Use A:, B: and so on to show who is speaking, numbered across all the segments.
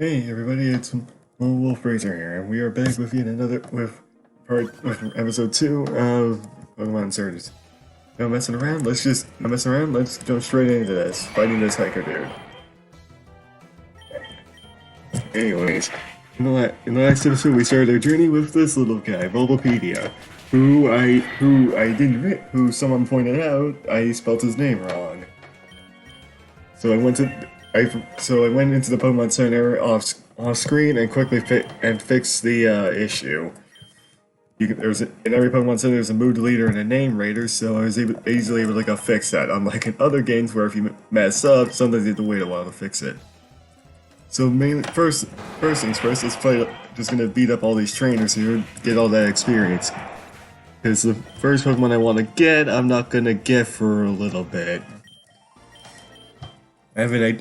A: Hey everybody, it's Wolf Racer here, and we are back with yet another with episode 2 of Pokemon Insurgence. No messing around, let's jump straight into this, fighting this hiker dude. Anyways, in the last episode we started our journey with this little guy, Bulbapedia, who someone pointed out I spelled his name wrong. So I went into the Pokemon Center off screen and quickly fixed the issue. In every Pokemon Center there's a mood leader and a name rater, so I was easily able to go fix that. Unlike in other games where if you mess up, sometimes you have to wait a while to fix it. So mainly, first things first, let's fight. Just gonna beat up all these trainers here, get all that experience. Because the first Pokemon I want to get, I'm not gonna get for a little bit. I know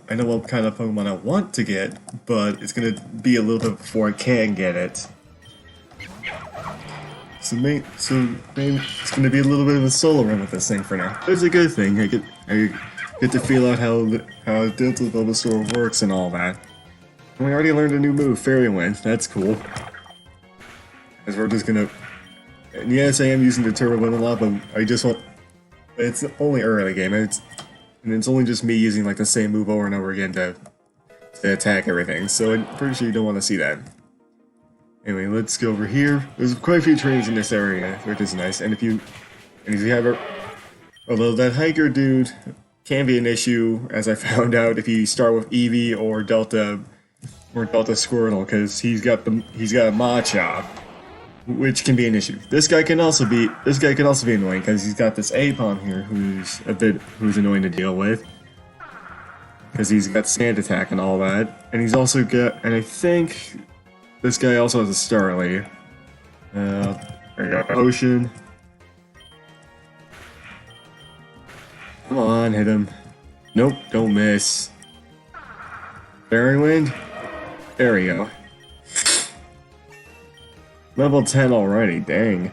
A: I know what kind of Pokemon I want to get, but it's gonna be a little bit before I can get it. So maybe it's gonna be a little bit of a solo run with this thing for now. It's a good thing. I get to feel out how Delta Bulbasaur works and all that. And we already learned a new move, Fairy Wind. That's cool. As we're just gonna. And yes, I am using the Turbo Wind a lot, but I just want. It's only early game. And it's only just me using like the same move over and over again to attack everything, so I'm pretty sure you don't want to see that. Anyway, let's go over here. There's quite a few trains in this area, which is nice, and if you have a... Although that hiker dude can be an issue, as I found out, if you start with Eevee or Delta Squirtle, because he's got a Machop, which can be an issue. This guy can also be annoying because he's got this Apom here who's annoying to deal with. Because he's got Sand Attack and all that. And he's also got, and I think this guy also has a Starly. I got Potion. Come on, hit him. Nope, don't miss. Fairy Wind? There we go. Level 10 already, dang.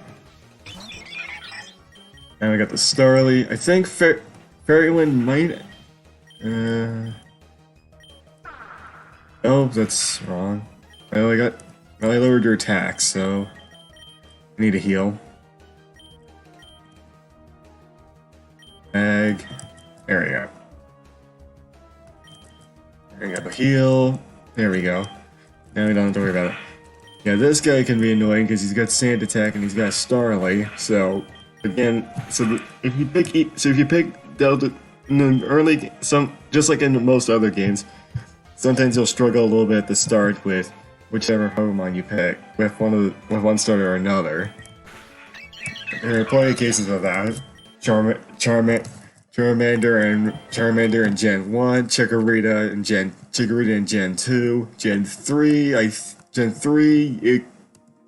A: And we got the Starly. I think Fairy Wind might... Oh, that's wrong. I lowered your attack, so... I need a heal. Bag. There we go. I got the heal. There we go. Now we don't have to worry about it. Yeah, this guy can be annoying because he's got Sand Attack and he's got Starly. So again, if you pick Delta in the early, just like in most other games, sometimes you'll struggle a little bit at the start with whichever Pokemon you pick, with one starter or another. There are plenty of cases of that. Charmander in Gen 1, Chikorita in Gen 2, Gen 3,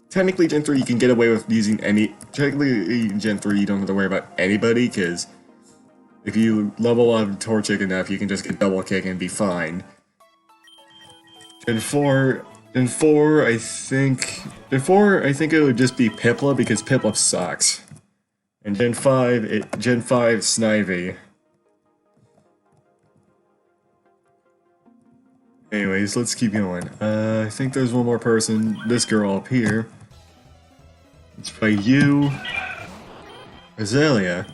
A: technically Gen 3 you can get away with using technically in Gen 3 you don't have to worry about anybody, because if you level up Torchic enough you can just get double kick and be fine. Gen 4 I think it would just be Piplup, because Piplup sucks. And Gen 5 Snivy. Anyways, let's keep going. I think there's one more person. This girl up here. It's by you. Azalea.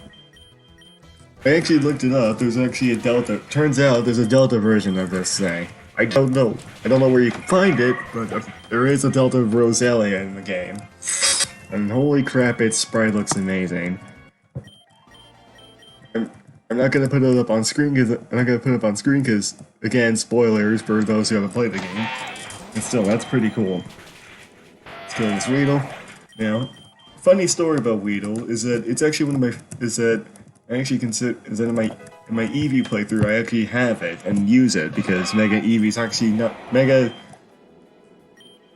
A: I actually looked it up. There's actually a Delta. Turns out there's a Delta version of this thing. I don't know where you can find it, but there is a Delta of Rosalia in the game. And holy crap, its sprite looks amazing. I'm not gonna put it up on screen because again, spoilers for those who haven't played the game. But still, that's pretty cool. Let's kill this Weedle. Now, funny story about Weedle is that it's actually in my Eevee playthrough I actually have it and use it, because Mega Eevee's actually not Mega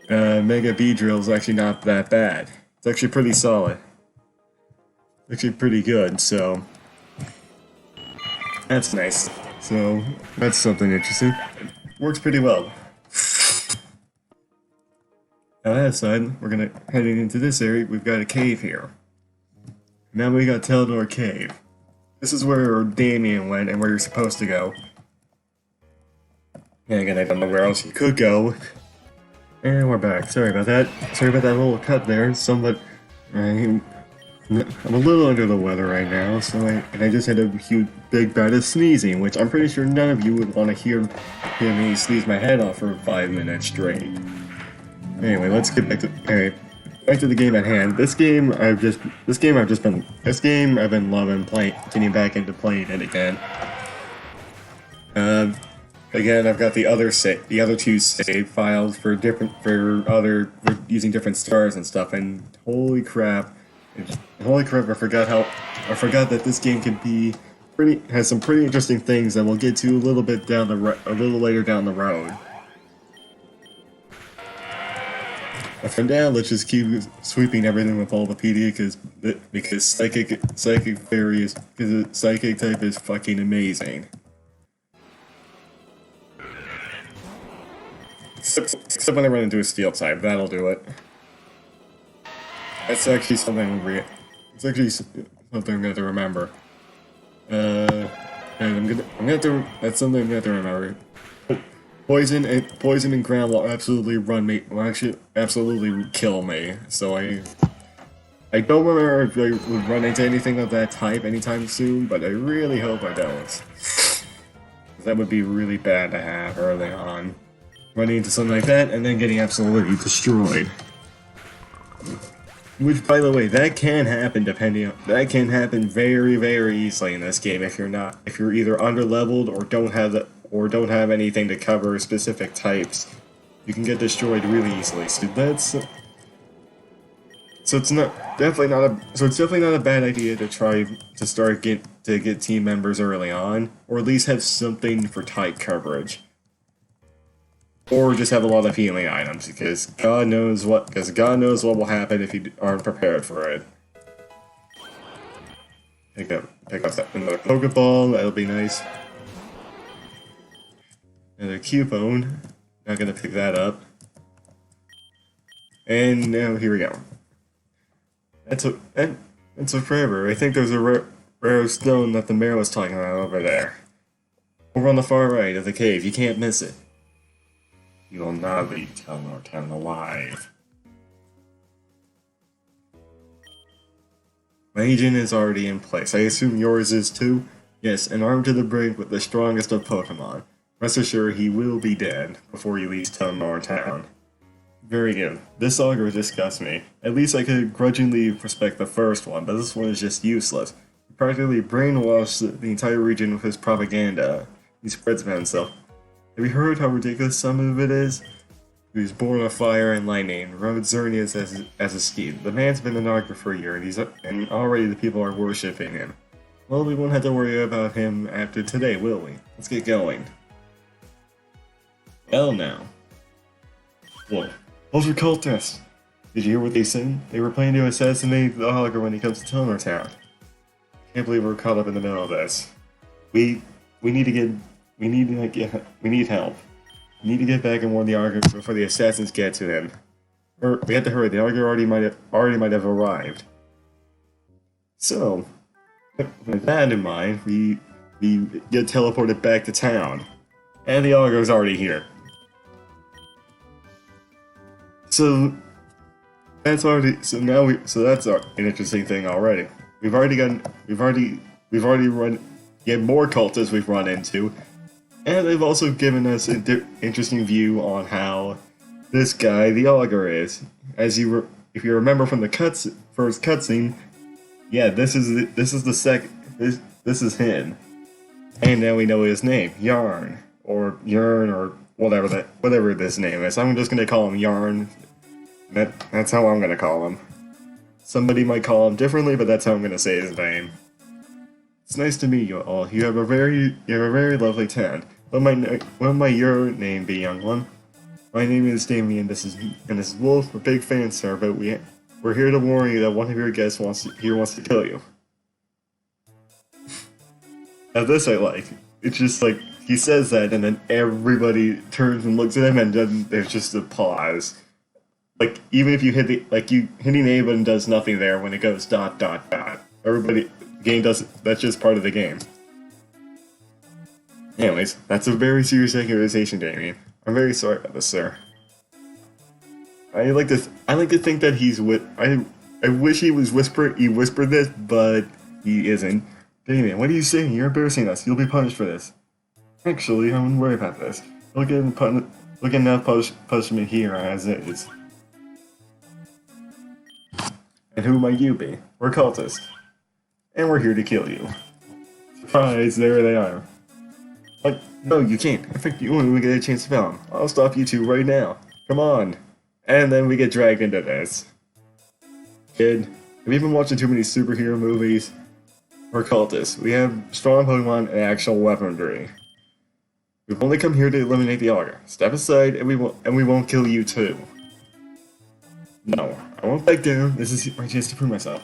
A: Beedrill is actually not that bad. It's actually pretty solid. It's actually pretty good, so that's nice. So that's something interesting. It works pretty well. Now that aside, we're heading into this area. We've got a cave here. Now we got Teledor Cave. This is where Damien went and where you're supposed to go. And again, I don't know where else you could go. And we're back. Sorry about that. Sorry about that little cut there. I'm a little under the weather right now, and I just had a huge big bout of sneezing, which I'm pretty sure none of you would want to hear me sneeze my head off for 5 minutes straight. Anyway, let's get back to the game at hand. This game I've been loving getting back into playing it again. Again, I've got the other two save files for using different stars and stuff, and holy crap, I forgot that this game has some pretty interesting things that we'll get to a little later down the road. But for now, let's just keep sweeping everything with all the PD because psychic type is fucking amazing. Except when I run into a steel type, that'll do it. That's actually something I'm going to remember. And that's something I'm going to remember. Poison and ground will actually absolutely kill me. So I don't remember if I would run into anything of that type anytime soon, but I really hope I don't. That would be really bad to have early on. Running into something like that and then getting absolutely destroyed. Which, by the way, that can happen very, very easily in this game if you're either underleveled or don't have anything to cover specific types. You can get destroyed really easily. So it's definitely not a bad idea to try to get team members early on, or at least have something for type coverage. Or just have a lot of healing items, because God knows what will happen if you aren't prepared for it. Pick up another Pokeball, that'll be nice. Another Cubone, not gonna pick that up. And now here we go. That took forever. I think there's a rare stone that the mayor was talking about over there. Over on the far right of the cave, you can't miss it. You will not leave Town alive. My agent is already in place. I assume yours is too? Yes, and armed to the brink with the strongest of Pokemon. Rest assured he will be dead before he leaves Town. Very good. This augur disgusts me. At least I could grudgingly respect the first one, but this one is just useless. He practically brainwashed the entire region with his propaganda he spreads about himself. Have you heard how ridiculous some of it is? He was born of fire and lightning, rode Xerneas as a steed. The man's been an augur for a year, and already the people are worshipping him. Well, we won't have to worry about him after today, will we? Let's get going. Hell now. Look, those are cultists. Did you hear what they said? They were planning to assassinate the augur when he comes to Town. Can't believe we're caught up in the middle of this. We need help. We need to get back and warn the augur before the assassins get to him. We have to hurry. The augur already might have arrived. So, with that in mind, we get teleported back to town, and the augur's already here. So that's an interesting thing already. We've already run more cultists we've run into. And they've also given us an interesting view on how this guy, the augur, is. If you remember from the first cutscene, yeah, this is him. And now we know his name, Yarn, or whatever this name is. I'm just gonna call him Yarn. That's how I'm gonna call him. Somebody might call him differently, but that's how I'm gonna say his name. It's nice to meet you all. You have a very lovely town. What might your name be, young one? My name is Damien. This is Wolf. We're big fans, sir, but we're here to warn you that one of your guests wants to kill you. Now this I like. It's just like he says that, and then everybody turns and looks at him, and then there's just a pause. Like even if you hitting A button does nothing there when it goes ... Everybody. Game does. That's just part of the game. Anyways, that's a very serious accusation, Damien. I'm very sorry about this, sir. I like to think that I wish he whispered this, but he isn't. Damien, what are you saying? You're embarrassing us. You'll be punished for this. Actually, I wouldn't worry about this. Look at enough punishment here as is. And who might you be? We're cultists. And we're here to kill you. Surprise, there they are. What? No, you can't. In fact, you won't even get a chance to film. I'll stop you two right now. Come on. And then we get dragged into this. Kid, have you been watching too many superhero movies? We're cultists. We have strong Pokemon and actual weaponry. We've only come here to eliminate the Augur. Step aside and we won't kill you too. No, I won't back down. This is my chance to prove myself.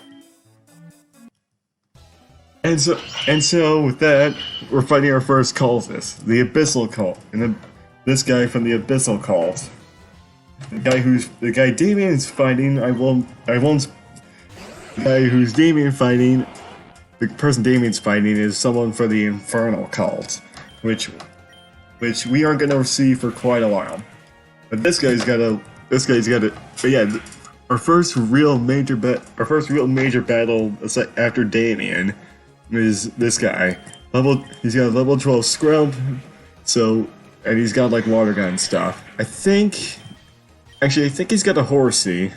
A: And so with that, we're fighting our first cultist, the Abyssal Cult, and this guy from the Abyssal Cult, the guy Damien's fighting. The guy who's Damien fighting, the person Damien's fighting is someone for the Infernal Cult, which we aren't gonna see for quite a while. But but yeah, our first real major battle after Damien is this guy. He's got a level 12 scrub, and he's got like water gun stuff. I think he's got a horsey.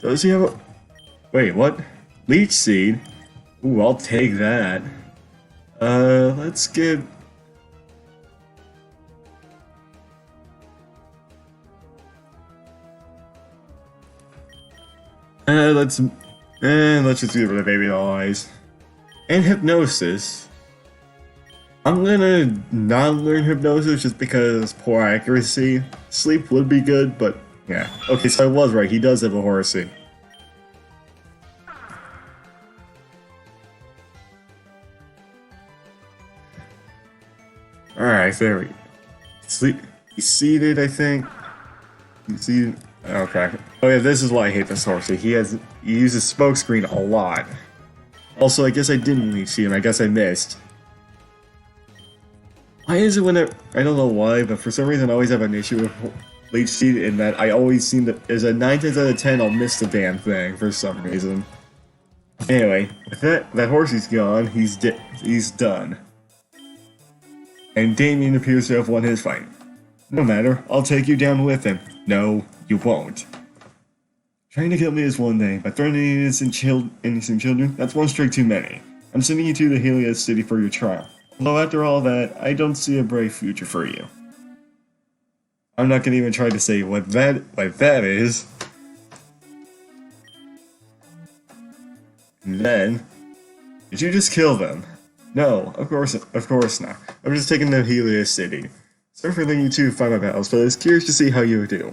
A: Does he have a... Wait, what? Leech Seed? Ooh, I'll take that. Let's get... let's just get rid of Baby Doll Eyes. And Hypnosis. I'm gonna not learn Hypnosis just because poor accuracy. Sleep would be good, but yeah. Okay, so I was right, he does have a horsey. Alright, there we go. Sleep. He's seated, I think. He's seated. Okay. Oh yeah, this is why I hate this horsey. He uses smokescreen a lot. Also, I guess I didn't see him. I guess I missed. Why is it I don't know why, but for some reason I always have an issue with Leech Seed in that I always seem to... As a 9 times out of 10, I'll miss the damn thing for some reason. Anyway, with that horsey's gone, he's done. And Damien appears to have won his fight. No matter, I'll take you down with him. No, you won't. Trying to kill me is one thing, but threatening innocent children, that's one strike too many. I'm sending you to the Helios City for your trial. Although after all that, I don't see a bright future for you. I'm not gonna even try to say what that is. And then, did you just kill them? No, of course not. I'm just taking the Helios City. Sorry for letting you two fight my battles, but I was curious to see how you would do.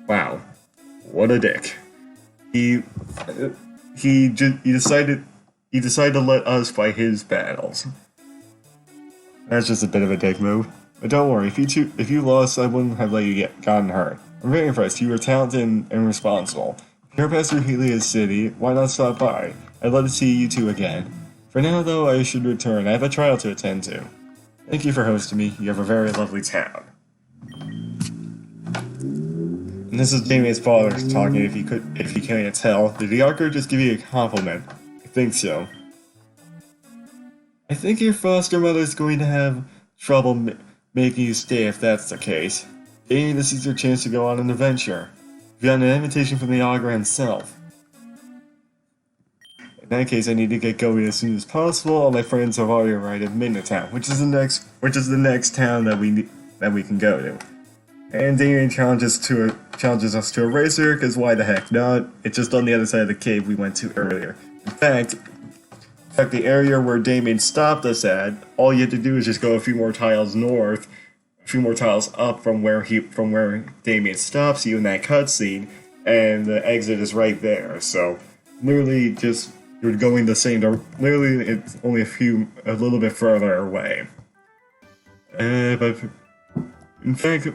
A: Wow, what a dick. He decided to let us fight his battles. That's just a bit of a dick move. But don't worry, if you lost, I wouldn't have let you gotten hurt. I'm very impressed. You were talented and responsible. If you're past through Helios City, why not stop by? I'd love to see you two again. For now, though, I should return. I have a trial to attend to. Thank you for hosting me. You have a very lovely town. And this is Damien's father talking. If you can't tell, did the Augur just give you a compliment? I think so. I think your foster mother's going to have trouble making you stay if that's the case. Damien, this is your chance to go on an adventure. You got an invitation from the Augur himself. In that case, I need to get going as soon as possible. All my friends have already arrived at Midnight Town, which is the next town that we can go to. And Damien challenges us to a racer, because why the heck not? It's just on the other side of the cave we went to earlier. In fact, the area where Damien stopped us at, all you have to do is just go a few more tiles north, a few more tiles up from where Damien stops you in that cutscene, and the exit is right there. So, literally just, you're going the same literally it's only a little bit further away. But, in fact,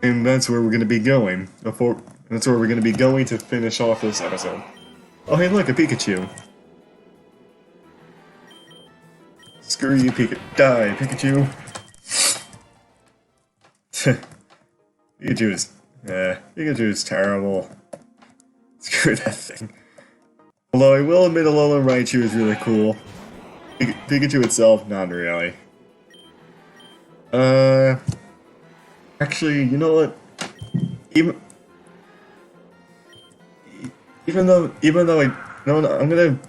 A: and that's where we're going to be going. That's where we're going to be going to finish off this episode. Oh hey look, a Pikachu. Screw you, Pikachu. Die, Pikachu. Pikachu is terrible. Screw that thing. Although I will admit Alolan Raichu is really cool. Pikachu itself, not really. Actually, you know what? Even though I'm gonna,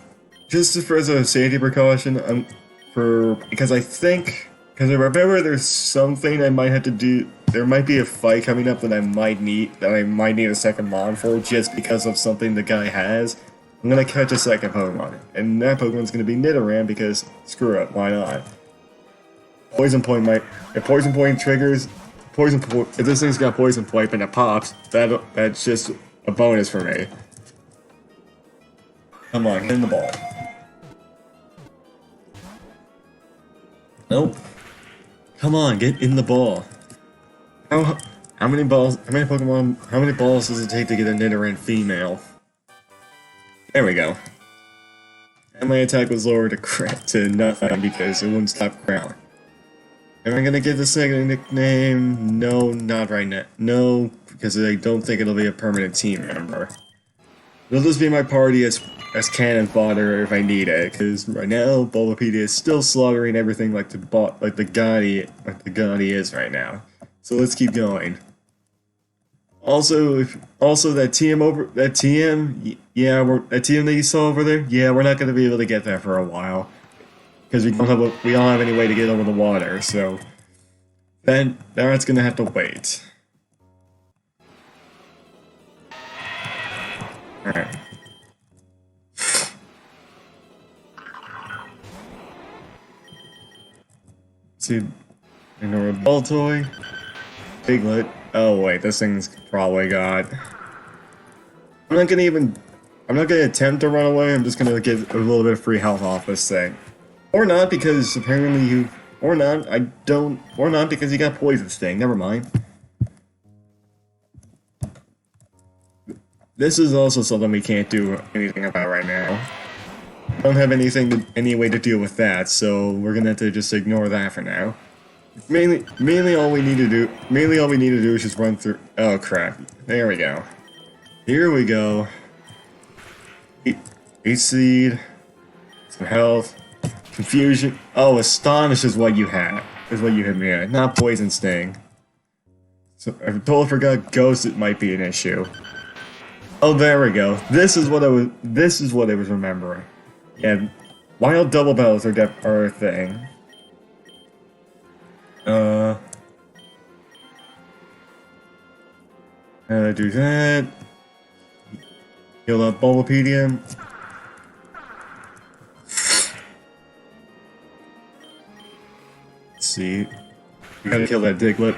A: just for as a safety precaution, because I remember there's something I might have to do. There might be a fight coming up that I might need a second Mon for, just because of something the guy has. I'm gonna catch a second Pokemon, and that Pokemon's gonna be Nidoran because screw it, why not? If Poison Point triggers, if this thing's got Poison Point and it pops, that's just a bonus for me. Come on, get in the ball. Nope. Come on, get in the ball. How many balls does it take to get a Nidoran female? There we go. And my attack was lowered to nothing because it wouldn't stop growling. Am I gonna give the second nickname? No, not right now. No, because I don't think it'll be a permanent team member. It'll just be my party as cannon fodder if I need it, because right now Bulbapedia is still slaughtering everything like the Gotti is right now. So let's keep going. Also, that TM that TM that you saw over there, yeah, we're not gonna be able to get that for a while. Because we don't have any way to get over the water, so that's gonna have to wait. Alright. See, ignore a Baltoy, Piglet. Oh wait, this thing's probably got. I'm not gonna attempt to run away. I'm just gonna get a little bit of free health off this thing. Or not, because apparently or not because you got Poison Sting, never mind. This is also something we can't do anything about right now. I don't have any way to deal with that, so we're gonna have to just ignore that for now. Mainly all we need to do is just run through. Oh crap, there we go. Here we go. Eat seed, some health. Confusion. Oh, Astonish is what you had. Is what you hit me at, not Poison Sting. So I totally forgot Ghost. It might be an issue. Oh, there we go. This is what I was remembering. Yeah, wild double battles are a thing. Do that. Heal up Bulbapedia. See, we gotta kill that Diglett.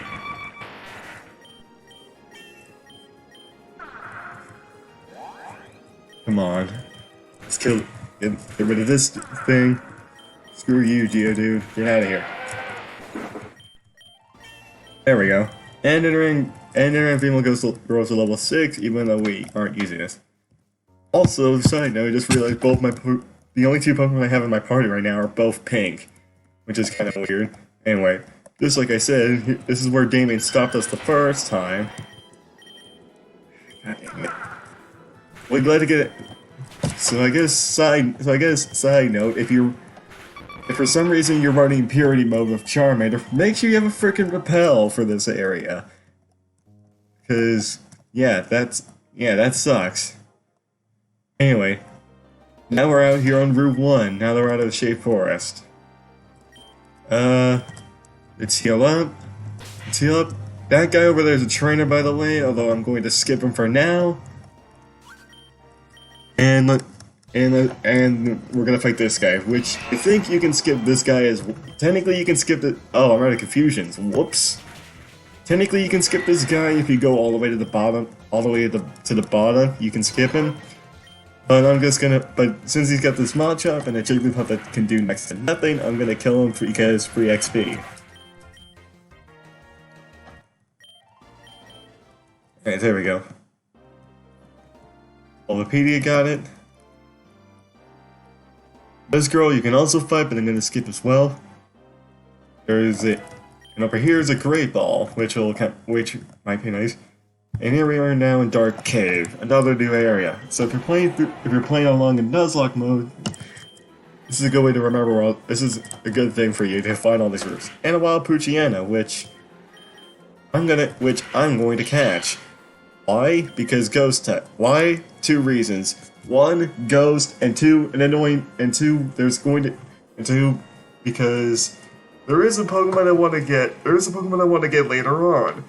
A: Come on, let's get rid of this thing. Screw you, Geodude. Get out of here. There we go. And Nidoran female grows to level 6, even though we aren't using this. Also, side note, I just realized the only two Pokemon I have in my party right now are both pink, which is kind of weird. Anyway, just like I said, this is where Damien stopped us the first time. God damn it. We're glad to get it. So I guess side note, if for some reason you're running Purity mode with Charmander, make sure you have a freaking Repel for this area. Cause that sucks. Anyway, now we're out here on Route 1. Now that we're out of the Shade Forest. Let's heal up. That guy over there is a trainer, by the way, although I'm going to skip him for now. And we're gonna fight this guy, which I think you can skip this guy as. Technically, you can skip it. Oh, I'm out of confusions. Whoops. Technically, you can skip this guy if you go all the way to the bottom. All the way to the bottom, you can skip him. But But since he's got this Machop and a Jigglypuff that can do next to nothing, I'm gonna kill him because free XP. Alright, there we go. Bulbapedia got it. This girl you can also fight, but I'm gonna skip as well. There's a, and over here is a great ball, which might be nice. And here we are now in Dark Cave, another new area. So if you're playing along in Nuzlocke mode, this is a good way to remember all. This is a good thing for you to find all these routes. And a wild Poochyena, which I'm going to catch. Why? Because ghost type. Why? Two reasons. One, ghost, and two, an annoying, and two, because there is a Pokemon I want to get. There is a Pokemon I want to get later on.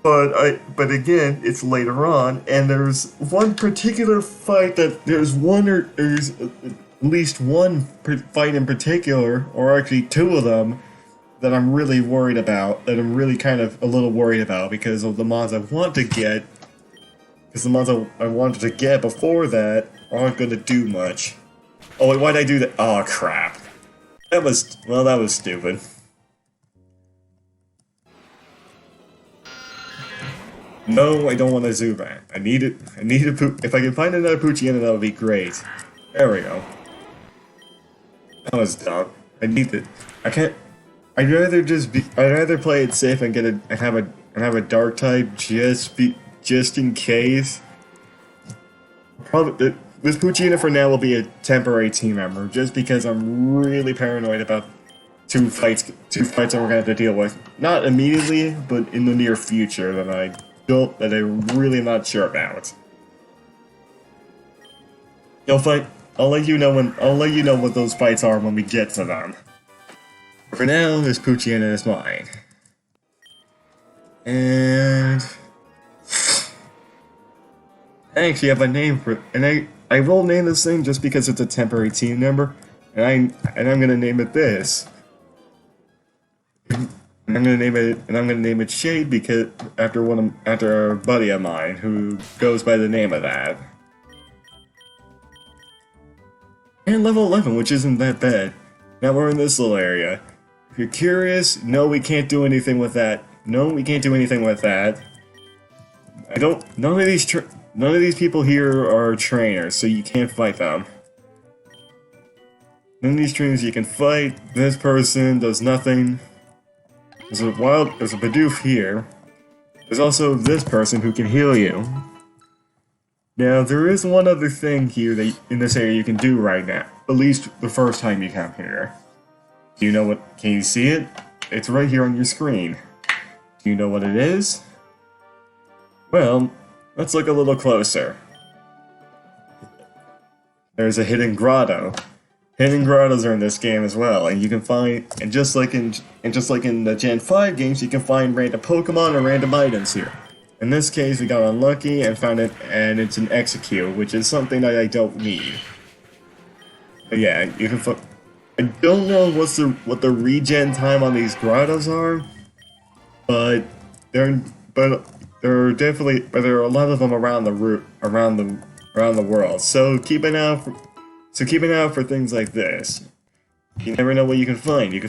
A: But again, it's later on, and there's one particular fight that there's at least one fight in particular, or actually two of them, that I'm really worried about, that I'm really kind of a little worried about because of the mons I want to get. Because the mons I wanted to get before that aren't going to do much. Oh wait, why'd I do that? Oh crap. That was stupid. No, I don't want a Zubat. I need it. If I can find another Poochyena, that would be great. There we go. That was dumb. I need it. I can't. I'd rather play it safe and have a dark type just in case. Probably this Poochyena for now will be a temporary team member, just because I'm really paranoid about two fights that we're gonna have to deal with. Not immediately, but in the near future that I'm really not sure about. I'll let you know what those fights are when we get to them. For now, this Poochyena is mine. And I actually have a name for it, and I will name this thing just because it's a temporary team member, and I'm gonna name it this. And I'm gonna name it Shade because after a buddy of mine who goes by the name of that. And level 11, which isn't that bad. Now we're in this little area. If you're curious, no, we can't do anything with that. No, we can't do anything with that. None of these people here are trainers, so you can't fight them. None of these trainers you can fight. This person does nothing. There's a Bidoof here. There's also this person who can heal you. Now, there is one other thing here in this area you can do right now. At least the first time you come here. Do you know what? Can you see it? It's right here on your screen. Do you know what it is? Well, let's look a little closer. There's a hidden grotto. Hidden grottos are in this game as well, and you can find, and just like in the Gen 5 games, you can find random Pokemon or random items here. In this case, we got unlucky and found it, and it's an Execute, which is something that I don't need. But yeah, you can. I don't know what the regen time on these grottos are, but there are a lot of them around the world. So keep an eye out for things like this. You never know what you can find. You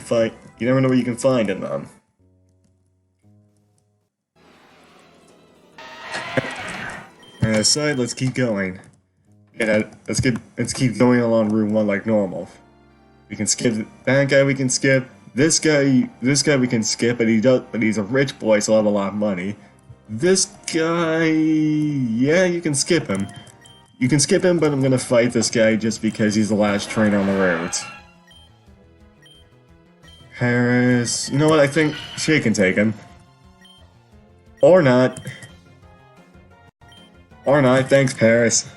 A: never know what you can find in them. And aside, let's keep going. Yeah, let's keep going along Route 1 like normal. We can skip that guy. We can skip this guy. This guy we can skip, but he's a rich boy, so he'll have a lot of money. This guy, yeah, you can skip him. You can skip him, but I'm gonna fight this guy just because he's the last trainer on the route. Paris, you know what? I think she can take him, or not. Or not. Thanks, Paris.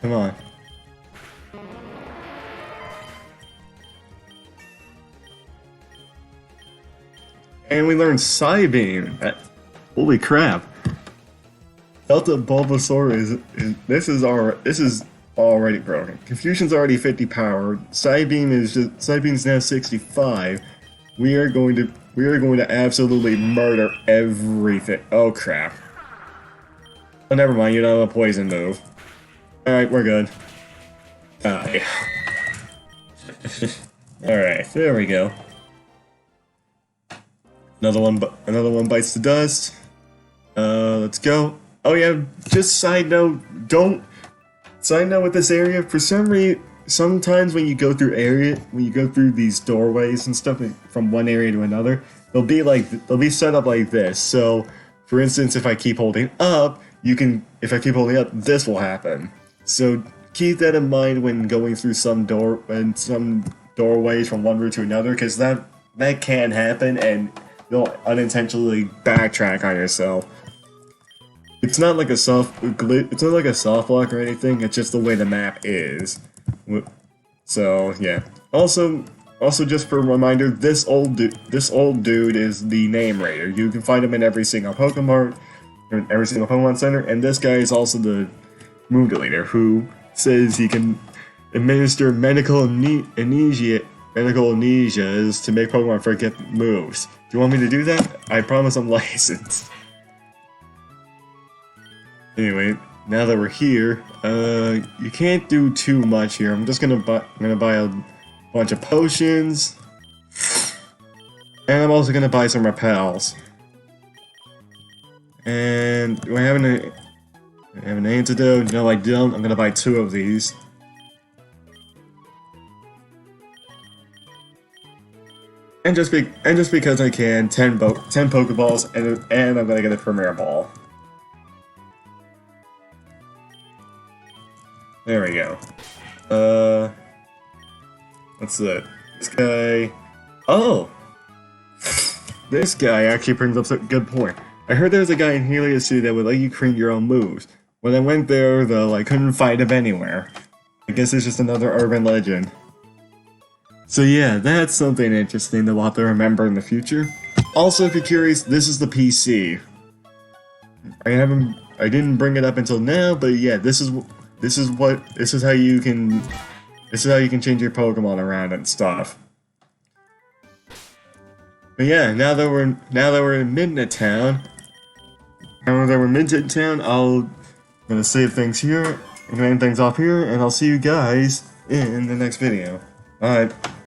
A: Come on. And we learned Psybeam. Holy crap! Delta Bulbasaur is already broken. Confusion's already 50 power. Psybeam's now 65. We are going to absolutely murder everything. Oh crap! Oh, never mind. You don't have a poison move. Alright, we're good. Die. Alright, there we go. Another one bites the dust. let's go. Oh yeah, just side note, side note with this area, for some reason, sometimes when you go through these doorways and stuff from one area to another, they'll be set up like this. So, for instance, if I keep holding up, this will happen. So keep that in mind when going through some doorways from one route to another, because that can happen, and you'll unintentionally backtrack on yourself. It's not like a soft lock or anything. It's just the way the map is. So yeah. Also, just for a reminder, this old dude is the name raider. You can find him in every single Pokemon Center, and this guy is also the mood leader who says he can administer medical amnesias to make Pokemon forget moves. Do you want me to do that? I promise I'm licensed. Anyway, now that we're here, you can't do too much here. I'm just gonna buy a bunch of potions, and I'm also gonna buy some repels. And do I have an antidote? No, I don't. I'm gonna buy 2 of these. And just because I can, 10 Pokeballs, and I'm gonna get a Premier Ball. There we go. What's that? This guy. Oh! This guy actually brings up a good point. I heard there's a guy in Helios City that would let you create your own moves. When I went there, though, I couldn't find him anywhere. I guess it's just another urban legend. So yeah, that's something interesting that we'll have to remember in the future. Also, if you're curious, this is the PC. I didn't bring it up until now, but yeah, this is how you can change your Pokemon around and stuff. But yeah, now that we're in Midnight Town, I'm gonna save things here and end things off here, and I'll see you guys in the next video. Bye.